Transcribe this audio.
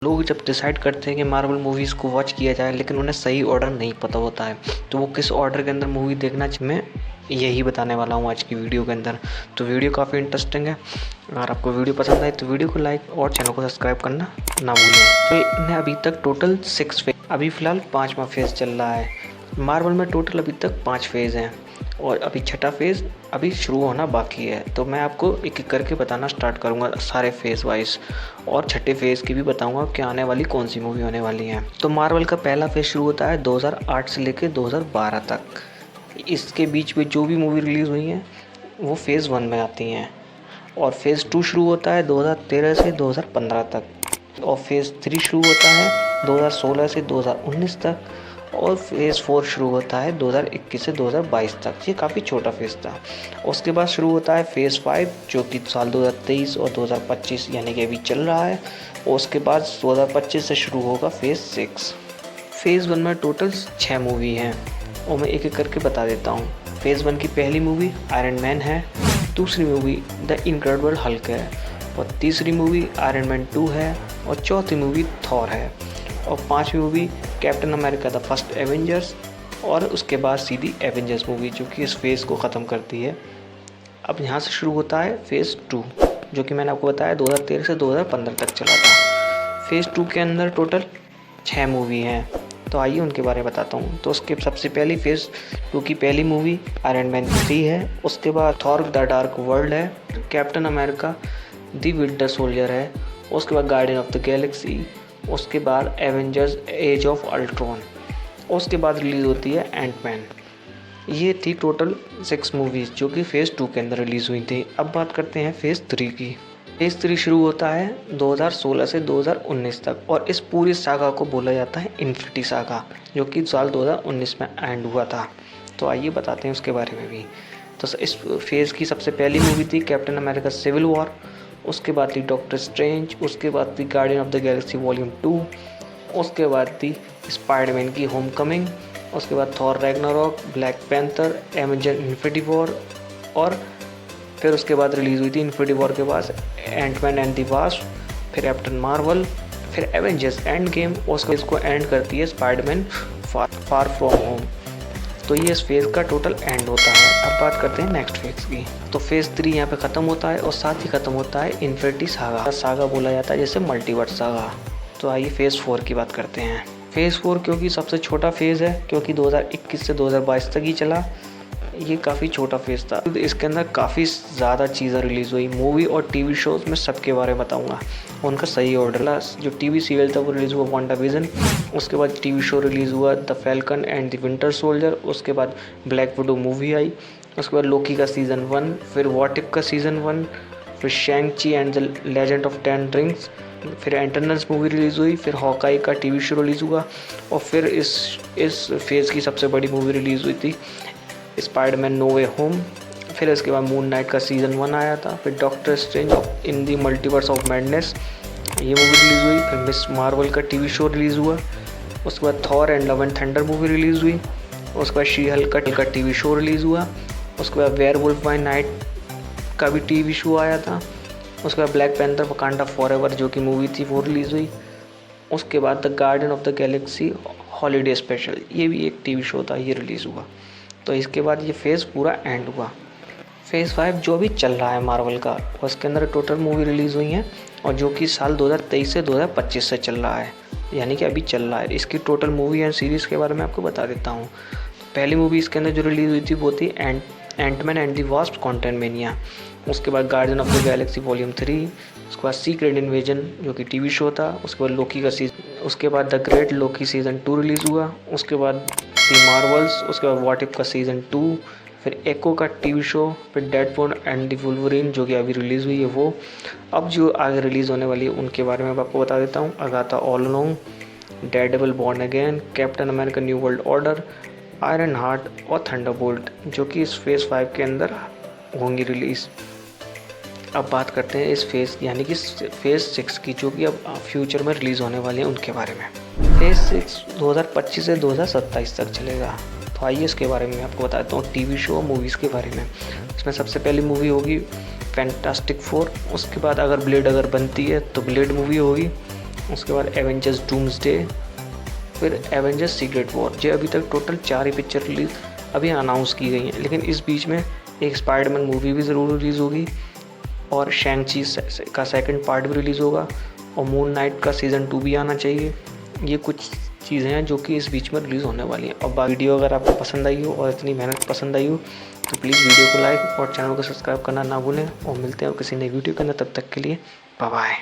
लोग जब डिसाइड करते हैं कि मार्वल मूवीज़ को वॉच किया जाए, लेकिन उन्हें सही ऑर्डर नहीं पता होता है, तो वो किस ऑर्डर के अंदर मूवी देखना चाहिए, मैं यही बताने वाला हूँ आज की वीडियो के अंदर। तो वीडियो काफ़ी इंटरेस्टिंग है। अगर आपको वीडियो पसंद आए तो वीडियो को लाइक और चैनल को सब्सक्राइब करना ना भूलें। तो इन्हें अभी तक टोटल 6 फेज, अभी फ़िलहाल 5वां फेज़ चल रहा है। मार्वल में टोटल अभी तक 5 फेज़ हैं और अभी 6ठा फेज़ अभी शुरू होना बाकी है। तो मैं आपको एक एक करके बताना स्टार्ट करूँगा सारे फेज़ वाइज, और 6ठे फेज़ की भी बताऊँगा कि आने वाली कौन सी मूवी होने वाली है। तो मार्वल का पहला फेज़ शुरू होता है 2008 से लेकर 2012 तक। इसके बीच में जो भी मूवी रिलीज़ हुई हैं वो फेज़ 1 में आती हैं, और फेज़ 2 शुरू होता है 2013 से 2015 तक, और फेज़ 3 शुरू होता है 2016 से 2019 तक, और फेज़ 4 शुरू होता है 2021 से 2022 तक। ये काफ़ी छोटा फेज़ था। उसके बाद शुरू होता है फेज़ 5, जो कि साल 2023 और 2025 यानी कि अभी चल रहा है। और उसके बाद 2025 से शुरू होगा फेज़ 6। फेज़ 1 में टोटल 6 मूवी हैं और मैं एक एक करके बता देता हूँ। फेज़ 1 की पहली मूवी आयरन मैन है, दूसरी मूवी द इनक्रेडिबल हल्क है, और तीसरी मूवी आयरन मैन 2 है, और चौथी मूवी थॉर है, और 5वीं movie Captain America the first Avengers, और उसके बाद सीधी एवेंजर्स मूवी जो कि इस फेज़ को ख़त्म करती है। अब यहाँ से शुरू होता है फेज़ 2, जो कि मैंने आपको बताया 2013 से 2015 तक चला था। फेज़ 2 के अंदर टोटल 6 मूवी हैं, तो आइए उनके बारे में बताता हूँ। तो उसके सबसे पहली फेज़ 2 की पहली मूवी आयरन मैन 3 है, उसके बाद थॉर द डार्क वर्ल्ड है, captain America the winter soldier है, उसके बाद गार्डियन ऑफ द गैलेक्सी, उसके बाद एवेंजर्स एज ऑफ अल्ट्रॉन, उसके बाद रिलीज़ होती है एंटमैन। ये थी टोटल 6 मूवीज़ जो कि फेज़ 2 के अंदर रिलीज़ हुई थी। अब बात करते हैं फेज़ 3 की। फेज़ 3 शुरू होता है 2016 से 2019 तक, और इस पूरी सागा को बोला जाता है इन्फिनिटी सागा, जो कि साल 2019 में एंड हुआ था। तो आइए बताते हैं उसके बारे में भी। तो इस फेज़ की सबसे पहली मूवी थी कैप्टन अमेरिका सिविल वॉर, उसके बाद थी डॉक्टर स्ट्रेंज, उसके बाद थी guardian of the Galaxy volume 2, उसके बाद थी स्पाइडरमैन की होम कमिंग, उसके बाद Thor Ragnarok, black panther, Avenger infinity war, और फिर उसके बाद रिलीज़ हुई थी इन्फिनिटी वॉर के बाद एंटमैन एंड द वास्प, फिर कैप्टन मार्वल, फिर एवेंजर्स एंड गेम, और इसको एंड करती है स्पाइडरमैन फार फ्रॉम होम। तो ये इस फेज़ का टोटल एंड होता है। अब बात करते हैं नेक्स्ट फेज़ की। तो फेज़ 3 यहाँ पे ख़त्म होता है, और साथ ही ख़त्म होता है इन्फिनिटी सागा। सागा बोला जाता है जैसे मल्टीवर्स सागा। तो आइए फेज़ 4 की बात करते हैं। फेज़ 4 क्योंकि सबसे छोटा फेज़ है, क्योंकि 2021 से 2022 तक ही चला, ये काफ़ी छोटा फेज़ था। तो इसके अंदर काफ़ी ज़्यादा चीज़ें रिलीज़ हुई, मूवी और टीवी शोज़ में सबके बारे में बताऊंगा, उनका सही ऑर्डर। जो टीवी सीरियल था वो रिलीज़ हुआ वांडाविजन, उसके बाद टीवी शो रिलीज़ हुआ the falcon and the winter soldier, उसके बाद ब्लैक विडो मूवी आई, उसके बाद लोकी का सीज़न 1, फिर व्हाट इफ का सीज़न 1, फिर शैंग-ची and the legend of 10 rings, फिर एटर्नल्स मूवी रिलीज़ हुई, फिर हॉकाई का टीवी शो रिलीज़ हुआ, और फिर इस फेज़ की सबसे बड़ी मूवी रिलीज़ हुई थी स्पाइडरमैन नो वे होम। फिर इसके बाद मून नाइट का सीज़न 1 आया था, फिर doctor strange in the multiverse of madness ये मूवी रिलीज़ हुई, फिर मिस मार्वल का टीवी शो रिलीज़ हुआ, उसके बाद Thor and love and thunder movie release हुई, उसके बाद शी हल्क का टीवी शो रिलीज़ हुआ, उसके बाद वेयरवुल्फ बाय नाइट का भी टीवी शो आया था, उसके बाद ब्लैक पैंथर वकांडा फॉरएवर जो कि मूवी थी वो रिलीज़ हुई, उसके बाद the guardian of the Galaxy holiday special ये भी एक टीवी शो था, ये रिलीज़ हुआ। तो इसके बाद ये फेज़ पूरा एंड हुआ। फेज़ 5 जो भी चल रहा है मार्वल का, उसके अंदर टोटल मूवी रिलीज़ हुई हैं, और जो कि साल 2023 से 2025 से चल रहा है, यानी कि अभी चल रहा है। इसकी टोटल मूवी एंड सीरीज़ के बारे में आपको बता देता हूँ। पहली मूवी इसके अंदर जो रिलीज़ हुई थी वो थी एंटमैन एंड द वास्प क्वांटमैनिया, उसके बाद guardian of the Galaxy volume 3, उसके बाद सीक्रेट इन्वेजन जो कि टीवी शो था, उसके बाद लोकी का सीजन, उसके बाद the great Loki season 2 release हुआ, उसके बाद दी मार्वल्स, उसके बाद व्हाट इफ का सीज़न 2, फिर एको का टीवी शो, फिर डेडपूल एंड द वुल्वरीन जो कि अभी रिलीज़ हुई है वो। अब जो आगे रिलीज़ होने वाली है उनके बारे में आपको बता देता हूँ। Agatha all along, Daredevil born again, captain America new world order, iron heart और थंडरबोल्ट जो कि इस फेज़ 5 के अंदर होंगी रिलीज़। अब बात करते हैं इस फेज़ यानी कि फेज़ 6 की, जो कि अब फ्यूचर में रिलीज़ होने वाली है उनके बारे में। फेज़ 6 2025 से 2027 तक चलेगा। तो आइए इसके बारे में आपको बताता हूँ टीवी शो मूवीज़ के बारे में। इसमें सबसे पहली मूवी होगी फैंटास्टिक 4, उसके बाद अगर ब्लेड बनती है तो ब्लेड मूवी होगी, उसके बाद एवेंजर्स डूम्सडे, फिर एवेंजर्स सीक्रेट वॉर। ये अभी तक टोटल 4 ही पिक्चर रिलीज अभी अनाउंस की गई हैं, लेकिन इस बीच में एक स्पाइडरमैन मूवी भी ज़रूर रिलीज़ होगी और शैंग-ची का सेकंड पार्ट भी रिलीज़ होगा और मून नाइट का सीज़न 2 भी आना चाहिए। ये कुछ चीज़ें हैं जो कि इस बीच में रिलीज़ होने वाली हैं। और वीडियो अगर आपको पसंद आई हो और इतनी मेहनत पसंद आई हो तो प्लीज़ वीडियो को लाइक और चैनल को सब्सक्राइब करना ना भूलें और मिलते हैं किसी नई वीडियो के अंदर। तब तक के लिए बाय बाय।